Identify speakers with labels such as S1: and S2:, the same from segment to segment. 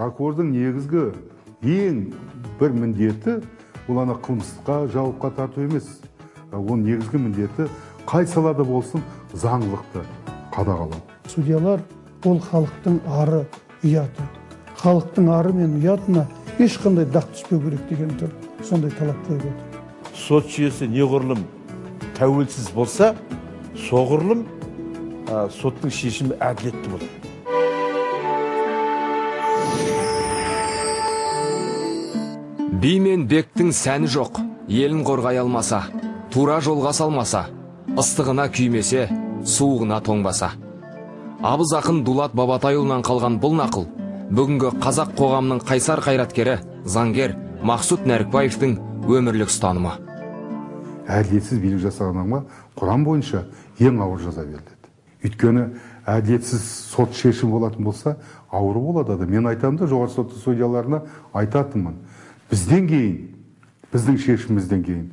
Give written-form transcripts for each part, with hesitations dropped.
S1: Прокурордың негізгі ең бір міндеті ол ана қылмысқа жауапқа тарту емес. Оның негізгі міндеті қай салада болсын заңдылықты қадағалау.
S2: Судьялар ол халықтың ары, ұяты. Халықтың ары мен ұятына ешқандай дақ түспеу керек деген түр сондай талап қойып отыр.
S3: Сот жүйесі неғұрлым тәуелсіз болса, соғұрлым соттың шешімі әділетті болады.
S4: Би мен бектің сәні жоқ, елін қорғай алмаса, тура жолға салмаса, ыстығына күймесе, суығына тоңбаса. Абыз ақын Дулат Бабатайұлынан қалған бұл нақыл бүгінгі қазақ қоғамының қайсар қайраткері, заңгер Мақсұт Нәрікбаевтың өмірлік ұстанымы.
S1: Әділетсіз билік жасаған адамға Құран бойынша ең ауыр жаза беріледі. Өйткені әділетсіз сот шешім болатын болса, ауыр болады. Мен айтамын да, жоғары сот судьяларына айтатынмын. Бізден кейін, біздің шешімімізден кейін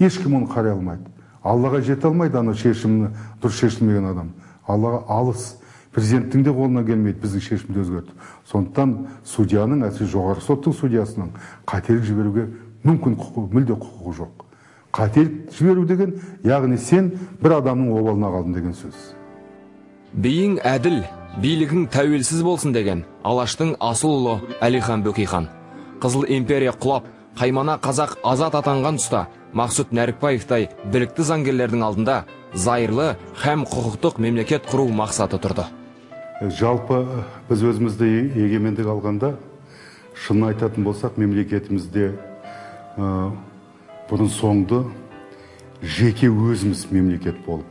S1: ешкім оны қарай алмайды. Аллаға жете алмайды ана шешімні дұрыс шешілмеген адам. Аллаға алыс. Президенттің де қолынан келмейді біздің шешімді өзгерту. Сондықтан судьяның, әсіресе жоғары соттың судьясының қателік жіберуге мүмкін мүлде құқығы жоқ. Қателік жіберу деген, яғни сен бір адамның обалына қалдың деген сөз.
S4: Биің әділ, билігің тәуелсіз болсын деген Алаштың асыл ұлы Әлихан Бөкейхан. Қызыл империя құлап, қаймана қазақ азат атанған тұста Мақсұт Нәрікбаевтай білікті заңгерлердің алдында зайырлы һәм құқықтық мемлекет құру мақсаты тұрды.
S1: Жалпы біз өзімізді егемендік алғанда, шынын айтатын болсақ, мемлекетімізде бұрын соңды жеке өзіміз мемлекет болып,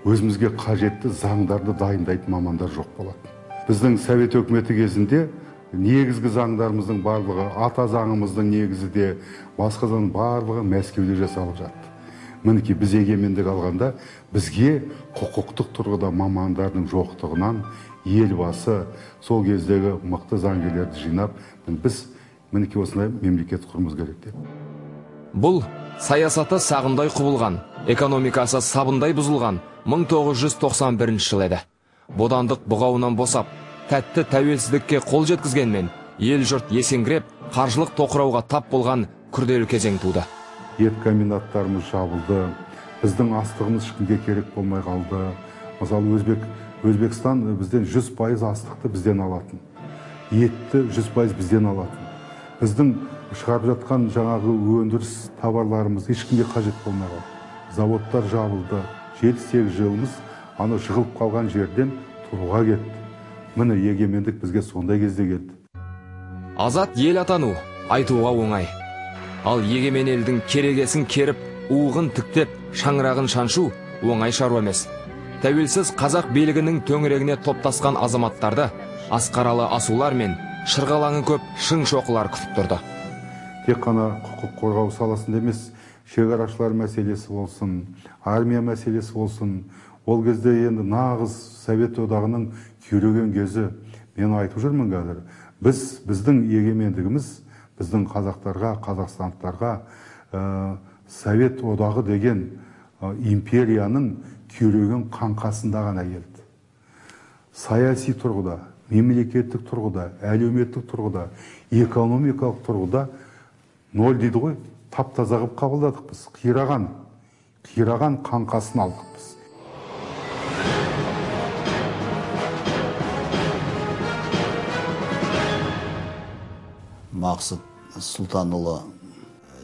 S1: өзімізге қажетті заңдарды дайындайтын мамандар жоқ болады. Біздің Совет өкіметі кезінде негізгі заңдарымыздың барлығы, ата заңымыздың негізі де, басқа заң барлығы Мәскеуде жасалып жатты. Мінекей біз егемендік алғанда бізге құқықтық тұрғыда мамандардың жоқтығынан елбасы сол кездегі мықты заңгерлерді жинап, біз мінекей осындай мемлекет құрмыз керек деп.
S4: Бұл саясаты сағындай құбылған, экономикасы сабындай бұзылған 1991 жыл еді. Бодандық бұғауынан босап, тәтті тәуелсіздікке қол жеткізгенмен, ел жұрт есеңгіреп, қаржылық тоқырауға тап болған күрделі кезең туды.
S1: Ет комбинаттарымыз жабылды, біздің астығымыз ешкімге керек болмай қалды. Мысалы, Өзбекстан бізден 100% астықты бізден алатын. Етті 100% бізден алатын. Біздің шығарып жатқан жаңағы өндіріс товарларымыз ешкімге қажет болмай қалды. Заводтар жабылды. 7-8 жылымыз ана жығылып қалған жерден тұруға кетті. Міне егемендік бізге сондай кезде келді.
S4: Азат ел атану айтуға оңай. Ал егемен елдің керегесін керіп, уығын тіктеп, шаңырағын шаншу оңай шаруа емес. Тәуелсіз қазақ билігінің төңірегіне топтасқан азаматтарды асқаралы асулар мен шырғалаңы көп шың шоқылар күтіп тұрды.
S1: Тек қана құқық қорғау саласында емес, шекарашылар мәселесі болсын, армия мәселесі болсын, ол кезде енді нағыз Совет одағының күйреген кезі. Мен айтып жүрмін қазір. Біздің егемендігіміз, біздің қазақтарға, қазақстандықтарға Совет одағы деген империяның күйреген қаңқасында ғана келді. Саяси тұрғыда, мемлекеттік тұрғыда, әлеуметтік тұрғыда, экономикалық тұрғыда ноль дейді ғой, тап-таза қылып қабылдадық біз. Қираған қаңқасын алдық біз.
S5: Мақсұт Сұлтанұлы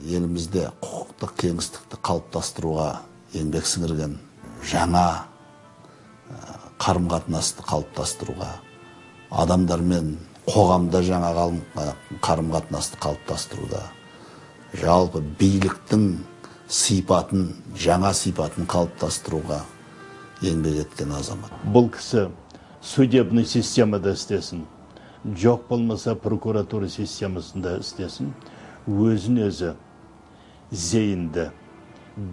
S5: елімізде құқықтық кеңістікті қалыптастыруға еңбек сіңірген, жаңа қарым-қатынасты қалыптастыруға, адамдармен қоғамда жаңа қарым-қатынасты қалыптастыруда, жалпы биліктің сипатын, жаңа сипатын қалыптастыруға еңбек еткен азамат.
S3: Бұл кісі судебный системада істесін, жоқ болмаса прокуратура системасында істесін, өзін өзі зейінді,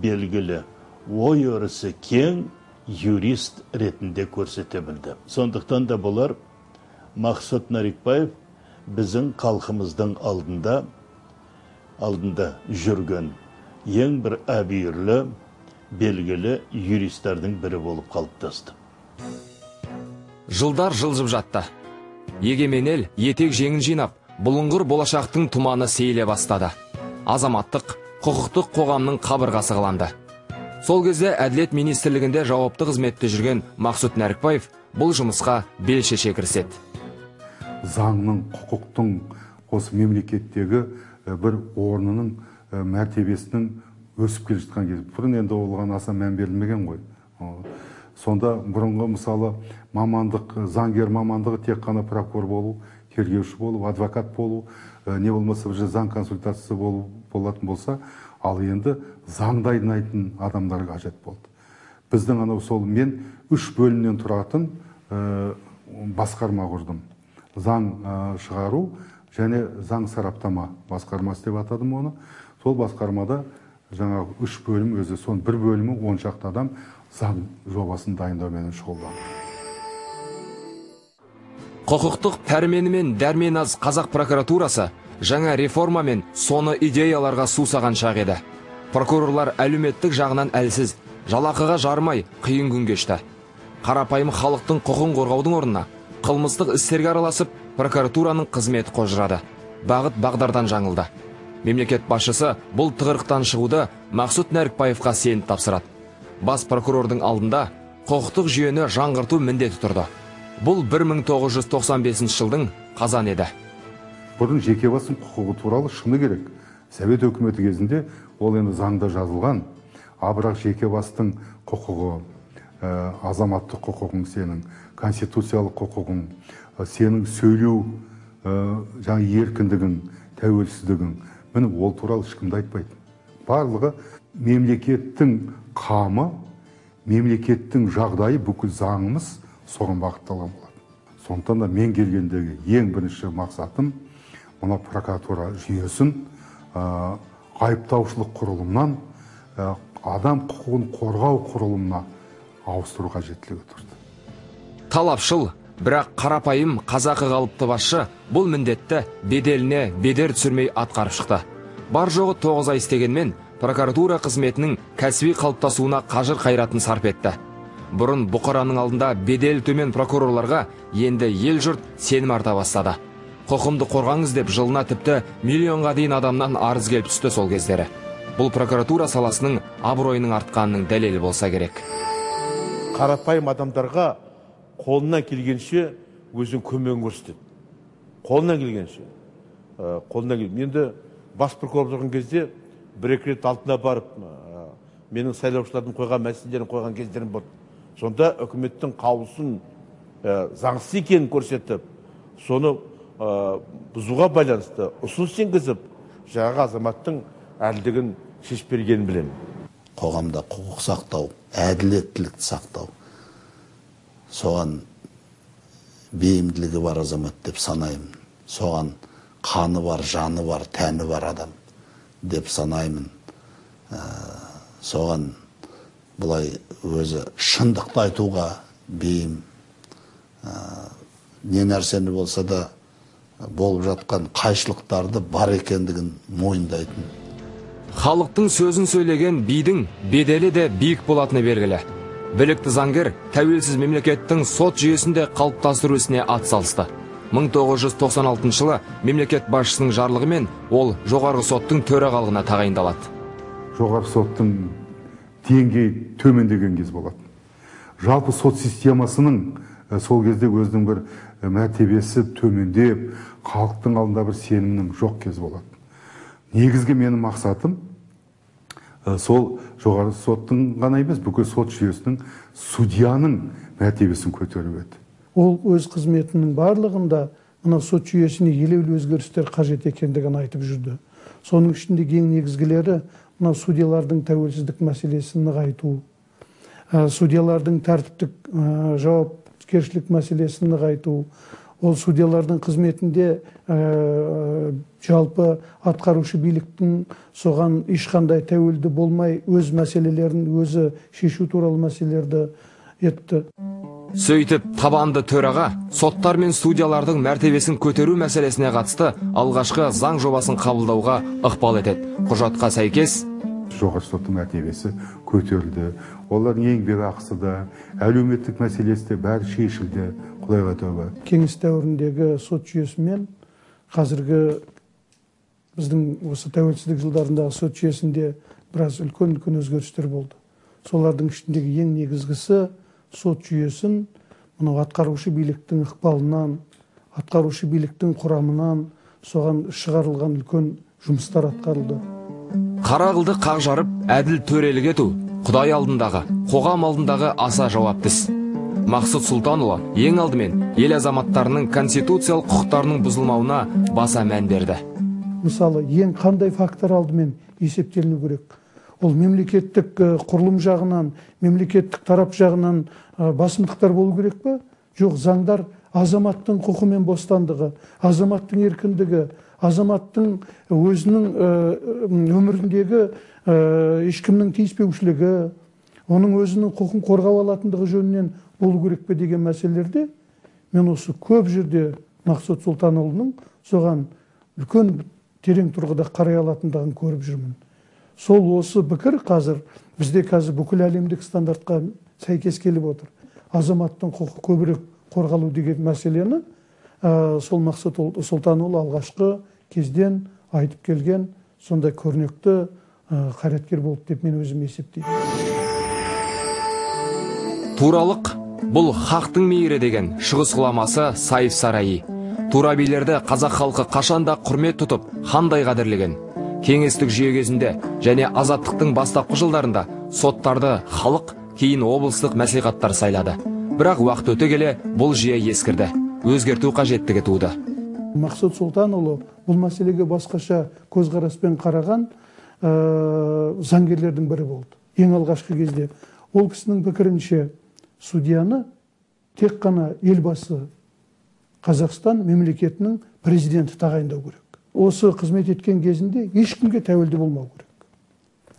S3: белгілі, ой өрісі кең юрист ретінде көрсете білді. Сондықтан да болар Мақсұт Нәрікбаев біздің халқымыздың алдында жүрген ең бір әбүйірлі, белгілі юристердің бірі болып қалыптасты.
S4: Жылдар жылжып жатты. егемен ел етек жеңін жинап, бұлыңғыр болашақтың тұманы сейіле бастады. Азаматтық, құқықтық қоғамның қабырғасы қаланды. Сол кезде Әділет министрлігінде жауапты қызметте жүрген Мақсұт Нәрікбаев бұл жұмысқа бел шеше кіріседі.
S1: Заңның, құқықтың осы мемлекеттегі бір орнының мәртебесінің өсіп келе жатқан кез. Бұрын енді оған аса мән берілмеген ғой. Сонда бұрынғы мысалы мамандық, заңгер мамандығы тек қана прокурор болу, тергеуші болу, адвокат болу, не болмаса бір заң консультациясы болатын болса, ал енді заңды айнайтын адамдар қажет болды. Біздің анау сол мен 3 бөлімнен тұратын басқарма құрдым. Заң шығару және заң сараптама басқармасы деп атадым оны. Сол басқармада жаңағы 3 бөлім өзі, сон бір бөлімі 10 шақты адам заң жобасын дайындаумен шұғылданды.
S4: Құқықтық пәрмені мен дәрмені аз қазақ прокуратурасы жаңа реформа мен соны идеяларға сусаған шақ еді. Прокурорлар әлеуметтік жағынан әлсіз, жалақыға жармай қиын күн кешті. Қарапайым халықтың құқын қорғаудың орнына қылмыстық істерге араласып, прокуратураның қызметі қожырады. Бағыт бағдардан жаңылды. Мемлекет басшысы бұл тығырықтан шығуды Мақсұт Нәрікбаевқа сеніп тапсырады. Бас прокурордың алдында құқықтық жүйені жаңғырту міндеті тұрды. Бұл 1995 жылдың қазан еді.
S1: Бұрын жеке басының құқығы туралы шыны керек. Совет өкіметі кезінде ол енді заңда жазылған. Бірақ жеке бастың құқығы, азаматтық құқығың сенің, конституциялық құқығың, сенің сөйлеу жаңа еркіндігің, тәуелсіздігің, міне ол туралы ешкімді айтпайды. Барлығы мемлекеттің қамы, мемлекеттің жағдайы, бүкіл заңымыз соған бағытталған болады. Сондықтан да мен келгендегі ең бірінші мақсатым мына прокуратура жүйесін айыптаушылық құрылымнан адам құқығын қорғау құрылымына ауыстыру қажеттілігі тұрды.
S4: Талапшыл, бірақ қарапайым қазақы қалыпты басшы бұл міндетті беделіне бедер түсірмей атқарып шықты. Бар жоғы 9 ай істегенмен прокуратура қызметінің кәсіби қалыптасуына қажыр қайратын сарп етті. Бұрын бұқараның алдында бедел төмен прокурорларға енді ел жұрт сенім арта бастады. Құқымды қорғаңыз деп жылына тіпті миллионға дейін адамнан арыз келіп түсті сол кездері. Бұл прокуратура саласының абыройының артқанының дәлелі болса керек.
S6: Қарапайым адамдарға қолынан келгенше өзін көмегін көрсетеді. Қолынан келгенше. Енді бас прокурор тұрған кезде бір-екі рет алдына барып, менің сайлаушылардың қойған мәселелерін қойған кездерім болды. Сонда үкіметтің қаулысын заңсыз екенін көрсетіп, соны бұзуға байланысты ұсыныс енгізіп, жаңағы азаматтың әділдігін шешіп бергенін білемін.
S5: Қоғамда құқық сақтау, әділеттілікті сақтау, соған бейімділігі бар азамат деп санаймын. Соған қаны бар, жаны бар, тәні бар адам деп санаймын. Соған бұлай өзі шындықты айтуға бейім, не нәрсені болса да болып жатқан қайшылықтарды бар екендігін мойындайтын.
S4: Халықтың сөзін сөйлеген бидің беделі де биік болатыны белгілі. Білікті заңгер тәуелсіз мемлекеттің сот жүйесінде қалыптастыру ісіне атсалысты. 1996 жылы мемлекет басшысының жарлығымен ол жоғарғы соттың төрағалығына тағайындалады.
S1: Жоғарғы соттың деңгейі төмендеген кез болады. Жалпы сот системасының сол кезде өзінің бір мәртебесі төмендеп, халықтың алдында бір сенімнің жоқ кез болады. Негізгі менің мақсатым сол жоғарғы соттың ғана емес, бүкіл сот жүйесінің судьяның мәртебесін көтеру еді.
S2: Ол өз қызметінің барлығында мына сот жүйесіне елеулі өзгерістер қажет екендігін айтып жүрді. Соның ішінде ең негізгілері мына судьялардың тәуелсіздік мәселесін нығайту, судьялардың тәртіптік жауапкершілік мәселесін нығайту, ол судьялардың қызметінде жалпы атқарушы биліктің соған ешқандай тәуелді болмай өз мәселелерін өзі шешу туралы мәселелерді етті.
S4: Сөйтіп, табанды төраға соттар мен судьялардың мәртебесін көтеру мәселесіне қатысты алғашқы заң жобасын қабылдауға ықпал етеді. Құжатқа сәйкес
S1: жоғарғы соттың мәртебесі көтерілді. олардың еңбек ақысы да, әлеуметтік мәселесі де бәрі шешілді, Құдайға тәуба.
S2: Кеңес дәуіріндегі сот жүйесімен қазіргі біздің осы тәуелсіздік жылдарындағы сот жүйесінде біраз үлкен өзгерістер болды. Солардың ішіндегі ең негізгісі сот жүйесін мынау атқарушы биліктің ықпалынан, атқарушы биліктің құрамынан соған шығарылған үлкен жұмыстар атқарылды.
S4: Қара қылды қақ жарып, әділ төрелік ету Құдай алдындағы, қоғам алдындағы аса жауапты іс. Мақсұт Сұлтанұлы ең алдымен ел азаматтарының конституциялық құқықтарының бұзылмауына баса мән берді.
S2: Мысалы, ең қандай фактор алдымен есептеліну керек? Ол мемлекеттік құрылым жағынан, мемлекеттік тарап жағынан басымдықтар болу керек па? Жоқ, заңдар азаматтың құқы мен бостандығы, азаматтың еркіндігі, азаматтың өзінің өміріндегі ешкімнің тиіспеушілігі, оның өзінің құқын қорғап алатындығы жөнінен болу керек пе деген мәселелерде мен осы көп жерде Мақсұт Сұлтанұлының соған үлкен терең тұрғыда қарай алатындығын көріп жүрмін. Сол осы пікір бізде қазір бүкіл әлемдік стандартқа сәйкес келіп отыр. Азаматтың құқы көбірек қорғалу деген мәселені сол Мақсұт Сұлтанұлы алғашқы кезден айтып келген сондай көрнекті қайраткер болды деп мен өзім есептеймін.
S4: Туралық бұл хақтың мейірі деген шығыс ғұламасы Сайыф Сарайи. Тура билерді қазақ халқы қашанда құрмет тұтып, хандай қадірлеген. Кеңестік жүйе кезінде және азаттықтың бастапқы жылдарында соттарды халық, кейін облыстық мәслихаттар сайлады. Бірақ уақыт өте келе бұл жүйе ескірді. Өзгерту қажеттігі туды.
S2: Мақсұт Сұлтанұлы бұл мәселеге басқаша көзқараспен қараған заңгерлердің бірі болды. Ең алғашқы кезде ол кісінің пікірінше судьяны тек қана елбасы Қазақстан мемлекетінің президенті тағайындау керек. Осы қызмет еткен кезінде ешкімге тәуелді болмау керек.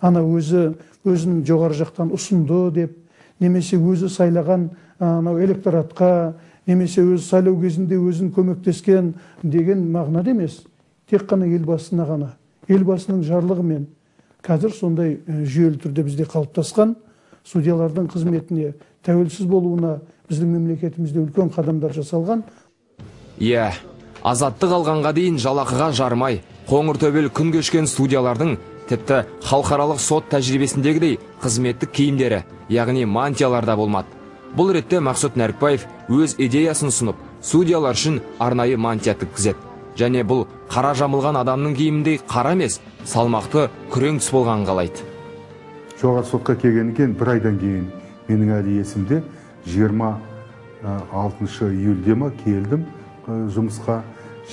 S2: Ана өзін жоғары жақтан ұсынды деп, немесе өзі сайлаған электоратқа, немесе өзі сайлау кезінде өзін көмектескен деген мағынада емес. Тек қана елбасына ғана, елбасының жарлығымен қазір сондай жүйелі түрде бізде қалыптасқан судьялардың қызметіне тәуелсіз болуына біздің мемлекетімізде үлкен қадамдар жасалған.
S4: Иә, азаттық алғанға дейін жалақыға жармай, қоңыр төбел күн кешкен судьялардың тіпті халықаралық сот тәжірибесіндегідей қызметтік киімдері, яғни мантияларда болмады. Бұл ретте Мақсұт Нәрікбаев өз идеясын сұнып, судьялар үшін арнайы мантия тіккізеді. Және бұл қара жамылған адамның киіміндей қара емес, салмақты күрең түс болғанын қалайды.
S1: Жоғары сотқа келгеннен кейін бір айдан кейін менің әлі есімде 26 июльде ма келдім жұмысқа,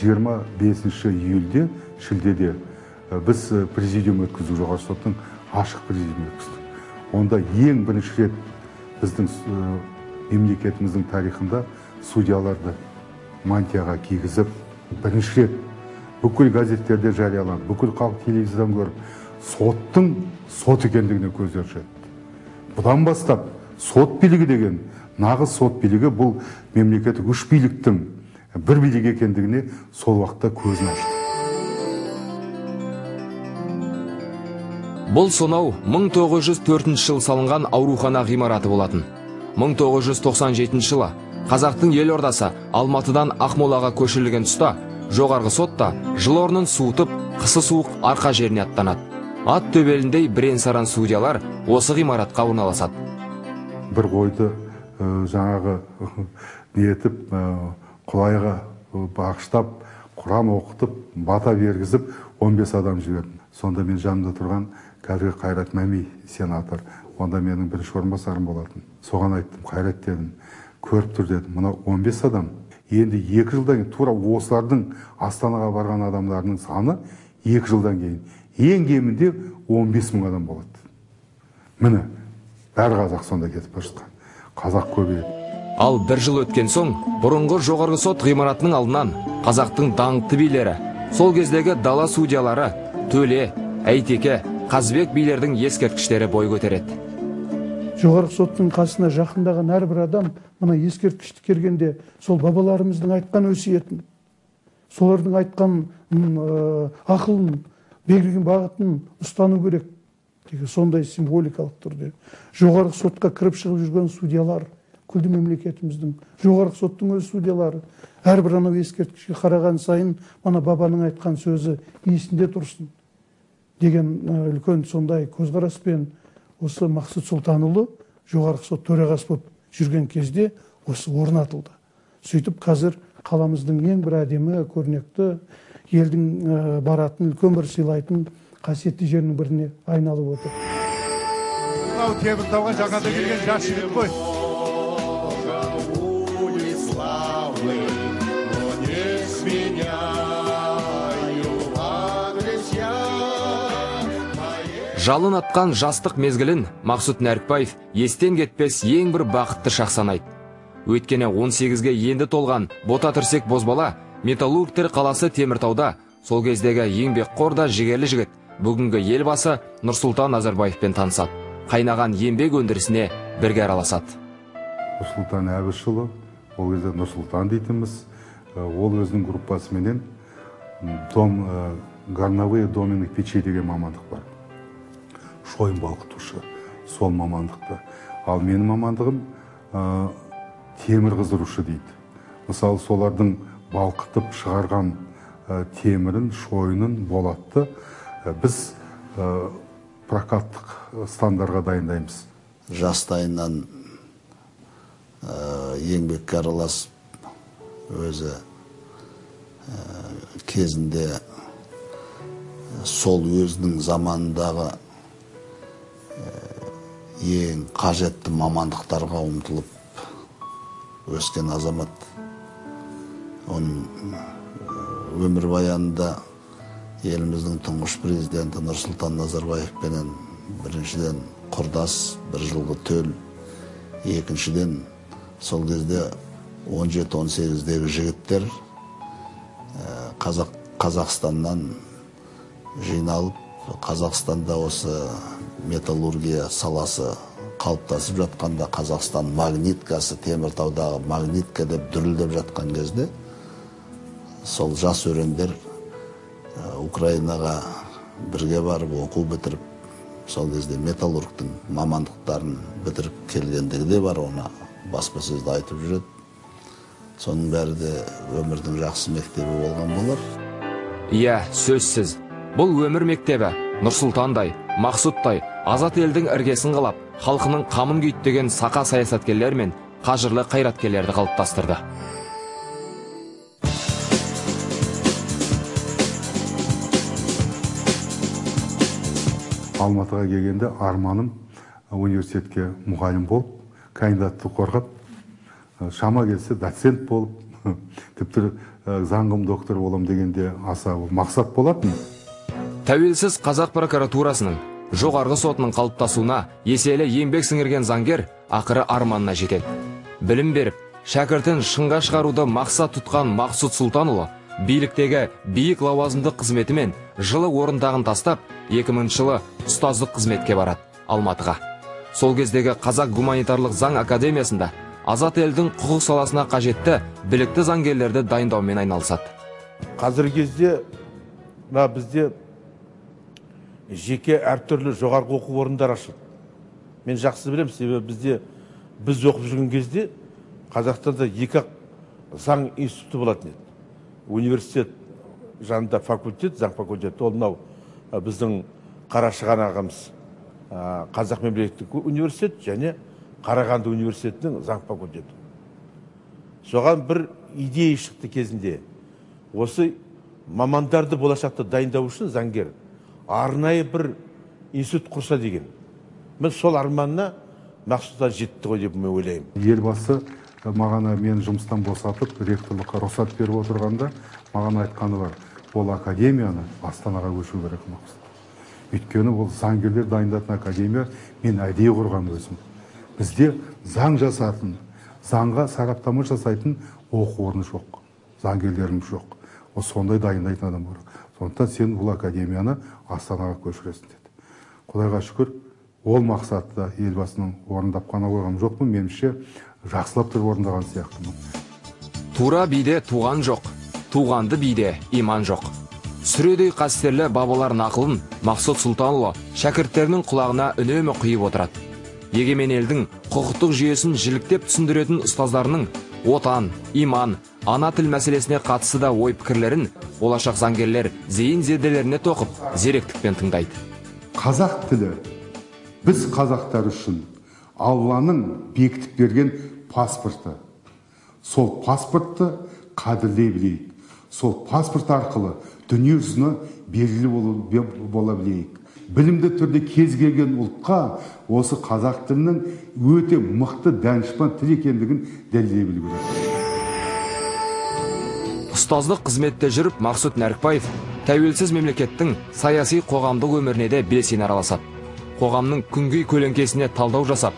S1: 25 июльде шілдеде біз президиум өткіздік, жоғары соттың ашық президиум өткіздік. Онда ең бірінші рет біздің мемлекетіміздің тарихында судьяларды мантияға кигізіп, бірінші рет бүкіл газеттерде жарияланып, бүкіл халық телевизордан көріп, соттың сот екендігіне көздері жетті. Бұдан бастап сот билігі деген, нағыз сот билігі бұл мемлекеттік үш биліктің бір билік екендігіне сол уақытта көзін ашты.
S4: Бұл сонау 1904 жыл салынған аурухана ғимараты болатын. 1997 жылы қазақтың елордасы Алматыдан Ақмолаға көшірілген тұста жоғарғы сотта жыл орнын суытып, қысы суық арқа жеріне аттанады. Ат төбеліндей бірен-саран судьялар осы ғимаратқа орналасады.
S1: Бір қойды жаңағы нетіп, құлайға бағыштап, Құран оқытып, бата бергізіп, 15 адам жіберді. Сонда мен жанымда тұрған қазіргі Қайрат Мәми сенатор, онда менің бірінші орынбасарым болатын. Соған айттым, Қайрат дедім, көріп тұр дедім, мына 15 адам. Енді 2 жылдан кейін, тура осылардың Астанаға барған адамдарының саны 2 жылдан кейін ең кемінде 15 мың адам болады. Міне, бәрі қазақ сонда кетіп бара жатқан. Қазақ көбейеді.
S4: Ал бір жыл өткен соң, бұрынғы жоғарғы сот ғимаратының алдынан қазақтың даңқты билері, сол кездегі дала судьялары, Төле, Әйтеке, Қазбек билердің ескерткіштері бой көтереді.
S2: Жоғарғы соттың қасына жақындаған әрбір адам мына ескерткішті кергенде сол бабаларымыздың айтқан өсиетін, солардың айтқан ақылын, берген бағытын ұстану керек. деген сондай символикалық түрде. Жоғарғы сотқа кіріп шығып жүрген судьялар, күлді мемлекетіміздің жоғарғы соттың өз судьялары, әрбір анау ескерткішке қараған сайын мана бабаның айтқан сөзі есінде тұрсын деген үлкен сондай көзқараспен осы Мақсұт Сұлтанұлы жоғарғы сот төрағасы болып жүрген кезде осы орнатылды. Сөйтіп қазір қаламыздың ең бір әдемі, көрнекті, елдің баратын, үлкен бір сыйлайтын қасиетті жерінің біріне айналып отыр.
S7: Мынау Теміртауға жаңада келген жас жігіт қой.
S4: Жалын атқан жастық мезгілін Мақсұт Нәрікбаев естен кетпес ең бір бақытты шақ санайды. Өйткені 18-ге енді толған бота тірсек бозбала металлургтер қаласы Теміртауда сол кездегі еңбекқор да жігерлі жігіт бүгінгі елбасы Нұрсұлтан Назарбаевпен танысады. Қайнаған еңбек өндірісіне бірге араласады.
S1: Нұрсұлтан Әбішұлы, ол кезде Нұрсұлтан дейтініміз, ол өзінің группасыменен горновые доменных печей деген мамандық бар. Шойын балқытушы, сол мамандықты. Ал менің мамандығым темір қыздырушы дейді. Мысалы, солардың балқытып шығарған темірін, шойынын, болатты біз прокаттық стандарға дайындаймыз.
S5: Жастайынан еңбекке араласып, өзі кезінде сол өзінің заманындағы ең қажетті мамандықтарға ұмтылып өскен азамат. Оның өмірбаянында еліміздің тұңғыш президенті Нұрсұлтан Назарбаевпенен біріншіден құрдас, бір жылғы төл, екіншіден сол кезде 17-18-дегі жігіттер Қазақстаннан жиналып, Қазақстанда осы металлургия саласы қалыптасып жатқанда, Қазақстан магниткасы, Теміртаудағы магнитка деп дүрілдеп жатқан кезде, сол жас өрендер Украинаға бірге барып оқу бітіріп, сол кезде металлургтың мамандықтарын бітіріп келгендігі де бар, оны баспасөзде айтып жүреді. Соның бәрі де өмірдің жақсы мектебі болған болар.
S4: Иә, сөзсіз. Бұл өмір мектебі Нұрсұлтандай, Мақсұттай азат елдің іргесін қалап, халқының қамын күйттеген сақа саясаткерлер мен қажырлы қайраткерлерді қалыптастырды.
S1: Алматыға келгенде арманым университетке мұғалім болып, кандидатты қорғап, шама келсе доцент болып, тіпті заңғым доктор болам дегенде аса мақсат болатын.
S4: Тәуелсіз қазақ прокуратурасының жоғарғы сотының қалыптасуына еселі еңбек сіңірген заңгер ақыры арманына жетеді. Білім беріп, шәкіртін шыңға шығаруды мақсат тұтқан Мақсұт Сұлтанұлы биліктегі биік лауазымды қызметімен жылы орындағын тастап, 2000 жылы ұстаздық қызметке барады Алматыға. Сол кездегі Қазақ гуманитарлық заң академиясында азат елдің құқық саласына қажетті білікті заңгерлерді дайындаумен айналысады.
S6: Қазіргі кезде бізде жеке әртүрлі жоғарғы оқу орындары ашылды. Мен жақсы білемін, себебі біз оқып жүрген кезде Қазақстанда екі заң институты болатын еді. Университет жанында факультет, заң факультеті, ол мынау біздің Қарашыған ағамыз Қазақ мемлекеттік университет және Қарағанды университетінің заң факультеті. Соған бір идея шықты кезінде. Осы мамандарды болашақта дайындау үшін заңгер арнайы бір институт құрса деген. Мен сол арманына Мақсұттан жетті ғой деп мен ойлаймын.
S1: Елбасы маған мен жұмыстан босатып, ректорлыққа рұқсат беріп отырғанда, маған айтқаны бар, ол академияны Астанаға көшу керек Мақсұт. Өйткені ол заңгерлер дайындатын академия мен әдейі құрған өзім. Бізде заң жасатын, заңға сараптама жасайтын оқу орны жоқ, заңгерлеріміз жоқ. Ол сондай дайындайтын адам бар. Сондықтан сен бұл академияны Астанаға көшіресің деді. Құдайға шүкір, ол мақсатты елбасының орындап қана қойған жоқпын, меніңше жақсылап тұрып орындаған сияқтымын.
S4: Тура биде туған жоқ, туғанды биде иман жоқ. сүредей қастерлі бабалардың ақылын Мақсұт Сұлтанұлы шәкірттерінің құлағына үнемі құйып отырады. Егемен елдің құқықтық жүйесін жіліктеп түсіндіретін ұстаздарының отан, иман, ана тіл мәселесіне қатысты да ой пікірлерін болашақ заңгерлер зейін зерделеріне тоқып, зеректікпен тыңдайды.
S1: Қазақ тілі біз қазақтар үшін Алланың бекітіп берген паспорты. Сол паспортты қадірлей білейік. Сол паспорт арқылы дүние жүзіне белгілі бола білейік. Білімді түрде кез келген ұлтқа осы қазақ тілінің өте мықты данышпан тіл екендігін дәлелдей білу керек.
S4: Ұстаздық қызметте жүріп Мақсұт Нәрікбаев тәуелсіз мемлекеттің саяси қоғамдық өміріне де белсене араласады. Қоғамның күнгей көлеңкесіне талдау жасап,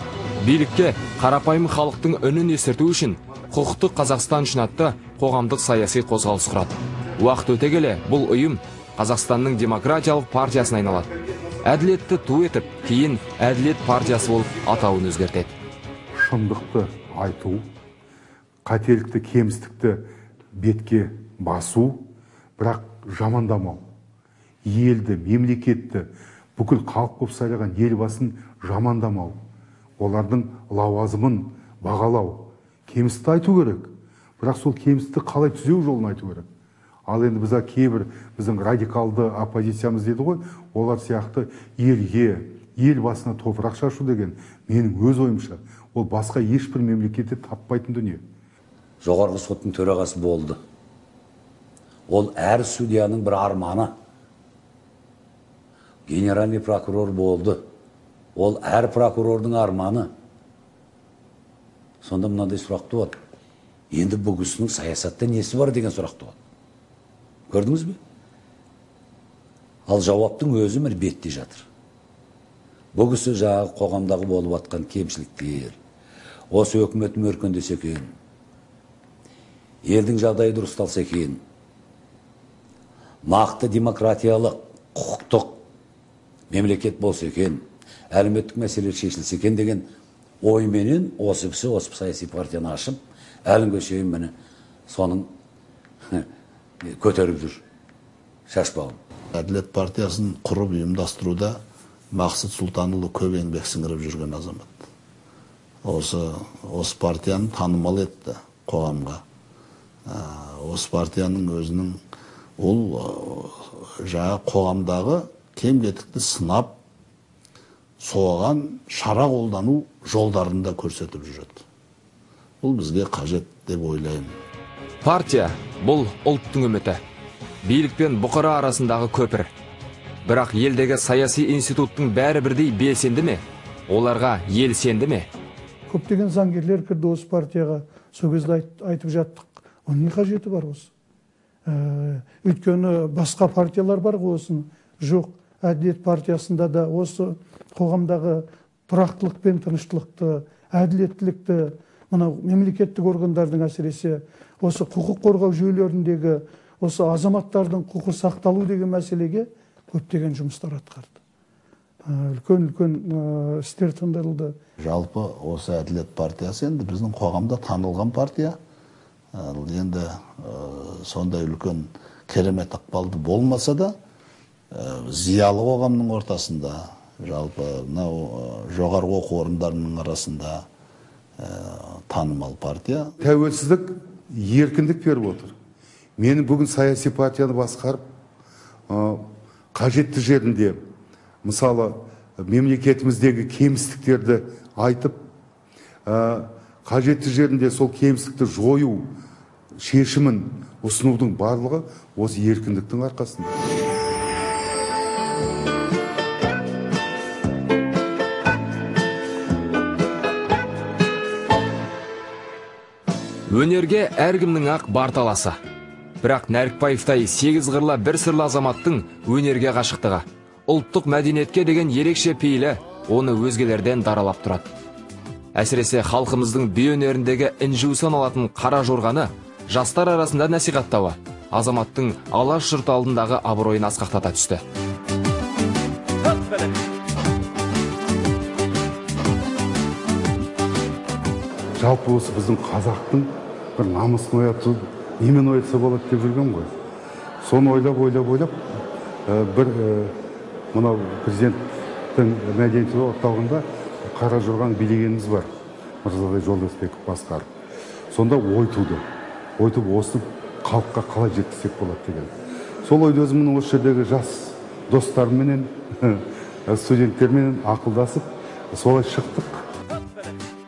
S4: билікке қарапайым халықтың үнін естірту үшін құқықтық Қазақстан үшін атты қоғамдық саяси қозғалыс құрады. Уақыт өте келе бұл ұйым Қазақстанның демократиялық партиясына айналады. Әділетті ту етіп, кейін әділет партиясы болып атауын өзгертеді.
S1: Шындықты айту, қателікті, кемістікті бетке басу, бірақ жамандамау. Елді, мемлекетті, бүкіл халық көп сайлаған елбасын жамандамау. Олардың лауазымын бағалау. Кемістікті айту керек, бірақ сол кемістікті қалай түзеу жолын айту керек. Ал енді біз кейбір біздің радикалды оппозициямыз деді ғой, олар сияқты елге, ел басына топырақ шашу деген менің өз ойымша, ол басқа ешбір мемлекетте таппайтын дүние.
S8: Жоғарғы соттың төрағасы болды. Ол әр судьяның бір арманы. Генеральный прокурор болды. Ол әр прокурордың арманы. Сонда мынандай сұрақ туады. Енді бұл кісінің саясатта несі бар деген сұрақ туады. Көрдіңіз бе? Ал жауаптың өзі міне бетте жатыр. Бұл кісі жағы қоғамдағы болып атқан кемшіліктер, осы өкіметтің өркендесе екен, елдің жағдайы дұрысталса екен, нақты демократиялық, құқықтық мемлекет болса екен, әлеуметтік мәселелер шешілсе екен деген ойменен осы кісі осы саяси партияны ашып, әлінге шейін міне соның көтеріп жүр шашпауын.
S5: Әділет партиясын құрып ұйымдастыруда Мақсұт Сұлтанұлы көп еңбек сіңіріп жүрген азамат. Осы партияны танымал етті қоғамға. Осы партияның өзінің ол жаңа қоғамдағы кем-кетікті сынап, соған шара қолдану жолдарында көрсетіп жүреді. Бұл бізге қажет деп ойлаймын.
S4: Партия бұл ұлттың үміті, билік пен бұқара арасындағы көпір. Бірақ елдегі саяси институттың бәрі бірдей белсенді ме? Оларға ел сенді ме?
S2: Көптеген заңгерлер кірді осы партияға, сол кезде айтып жаттық. Оның не қажеті бар осы? Өйткені басқа партиялар бар ғой осының. Жоқ, әділет партиясында да осы қоғамдағы тұрақтылық пен тыныштылықты, әділеттілікті, мынау мемлекеттік органдардың әсіресе осы құқық қорғау жүйелеріндегі осы азаматтардың құқы сақталу деген мәселеге көптеген жұмыстар атқарды. Үлкен істер тындырылды.
S5: Жалпы осы әділет партиясы енді біздің қоғамда танылған партия. Енді сондай үлкен керемет ықпалды болмаса да, зиялы қоғамның ортасында, жалпы жоғарғы оқу орындарының арасында танымал партия.
S1: Тәуелсіздік еркіндік беріп отыр. Мені бүгін саяси партияны басқарып, қажетті жерінде, мысалы, мемлекетіміздегі кемістіктерді айтып, қажетті жерінде сол кемістікті жою шешімін ұсынудың барлығы осы еркіндіктің арқасында.
S4: Өнерге әркімнің ақ бар таласы. Бірақ Нәрікбаевтай 8 қырлы бір сырлы азаматтың өнерге ғашықтығы, ұлттық мәдениетке деген ерекше пейілі оны өзгелерден даралап тұрады. Әсіресе халқымыздың би өнеріндегі інжу саналатын қара жорғаны жастар арасында насихаттауы азаматтың алаш жұрт алдындағы абыройын асқақтата түсті.
S1: Жалпы осы біздің қазақтың бір намысын ояту, немен оятса болады деп жүрген ғой. соны ойлап бір мынау президенттің мәдениет орталығында қара жорғаны билегеніміз бар, Мырзағали Жолдасбеков басқарып. Сонда ой туды. Осы халыққа қалай жеткізсек болады деген. Сол ойды өзімнің осы жердегі жас достарымменен, студенттермен ақылдасып, солай шықтық.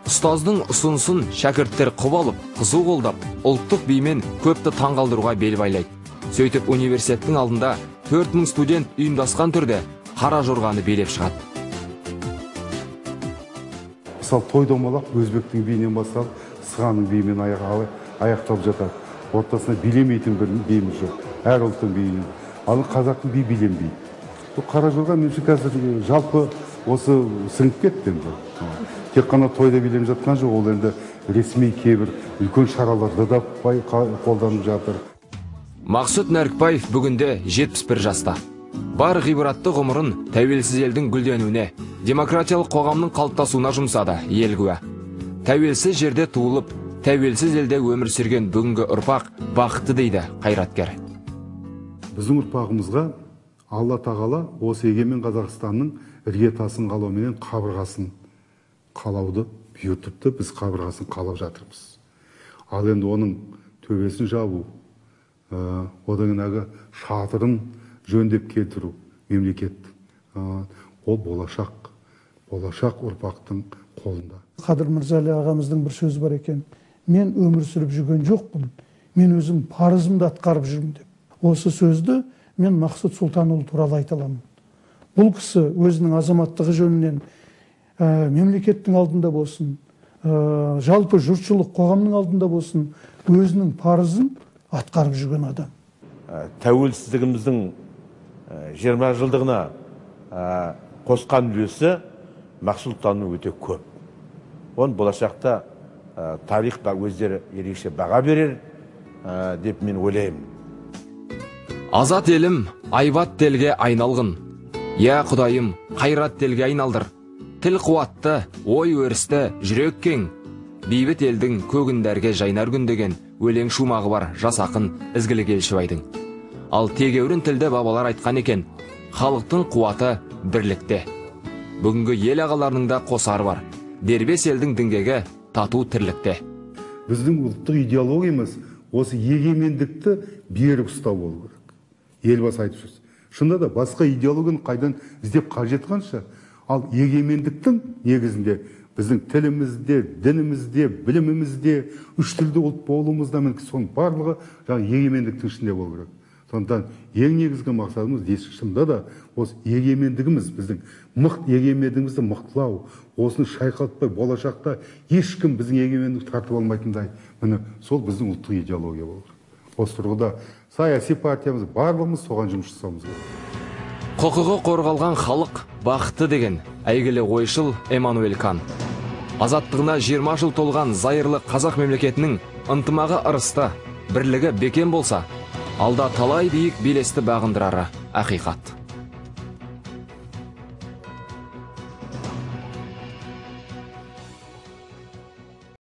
S4: Ұстаздың ұсынысын шәкірттер құп алып, қызу қолдап, ұлттық бимен көпті таңғалдыруға бел байлайды. Сөйтіп университеттің алдында 4000 студент ұйымдасқан түрде қара жорғаны билеп шығады.
S1: Мысалы, той домалақ өзбектің биінен басталып, сығаның биімен аяқталып жатады. Ортасына билемейтін бір биіміз жоқ. Әр ұлттың биінен. Ал қазақтың би биленбейді. Бұл қара жорға мен қазір жалпы осы сіңіп кетті енді. Тек қана тойда билеп жатқан жоқ, ол енді ресми кейбір үлкен шараларда да қолданып жатыр.
S4: Мақсұт Нәрікбаев бүгінде 71 жаста. Бар ғибратты ғұмырын тәуелсіз елдің гүлденуіне, демократиялық қоғамның қалыптасуына жұмсады ел куә. Тәуелсіз жерде туылып, тәуелсіз елде өмір сүрген бүгінгі ұрпақ бақытты дейді қайраткер.
S1: Біздің ұрпағымызға Алла тағала осы егемен Қазақстанның іргетасын қалауменен қабырғасын қалауды бұйыртыпты, біз қабырғасын қалап жатырмыз. Ал енді оның төбесін жабу, одан әгі шатырын жөндеп келтіру мемлекет, ол болашақ ұрпақтың қолында.
S2: Қадыр Мырзали ағамыздың бір сөзі бар екен: мен өмір сүріп жүрген жоқпын, мен өзім парызымды атқарып жүрмін деп. Осы сөзді мен Мақсұт Сұлтанұлы туралы айта аламын. Бұл кісі өзінің азаматтығы жөнінен мемлекеттің алдында болсын, жалпы жұртшылық қоғамның алдында болсын, өзінің парызын атқарып жүрген адам.
S6: Тәуелсіздігіміздің 20 жылдығына қосқан үлесі Мақсұт Сұлтанның өте көп. Оның болашақта тарих өздері ерекше баға берер деп мен ойлаймын.
S4: Азат елім айбат телге айналғын. Я Құдайым, қайрат телге айналдыр. Тіл қуатты, ой өрісті, жүрек кең. Бейбіт елдің көгіндерге жайнар күн деген өлең шумағы бар жас ақын Ізгілік Елшібайдың. Ал тегеурін тілді бабалар айтқан екен: халықтың қуаты бірлікте. Бүгінгі ел ағаларының да қосары бар. Дербес елдің діңгегі тату тірлікте.
S1: Біздің ұлттық идеологиямыз осы егемендікті берік ұстау болу керек. Елбасы айтып жүрсіз. Шында да басқа идеологияны қайдан іздеп қажет қанша? Ал егемендіктің негізінде біздің тілімізде, дінімізде, білімімізде, үш тілді ұлт болуымызда соның барлығы егемендіктің ішінде болу керек. Сондықтан ең негізгі мақсатымыз шында да осы егемендігіміз, біздің егемендігімізді мықтылау, осыны шайқалтпай, болашақта ешкім біздің егемендік тартып алмайтындай, міне сол біздің ұлттық идеология болу керек. Осы тұрғыда саяси партиямыз барлығымыз соған жұмыс жасауымыз керек.
S4: Құқығы қорғалған халық бақытты деген әйгілі ойшыл Эммануэль Кант. Азаттығына 20 жыл толған зайырлы қазақ мемлекетінің ынтымағы ырысты, бірлігі бекем болса, алда талай биік белесті бағындырары ақиқат.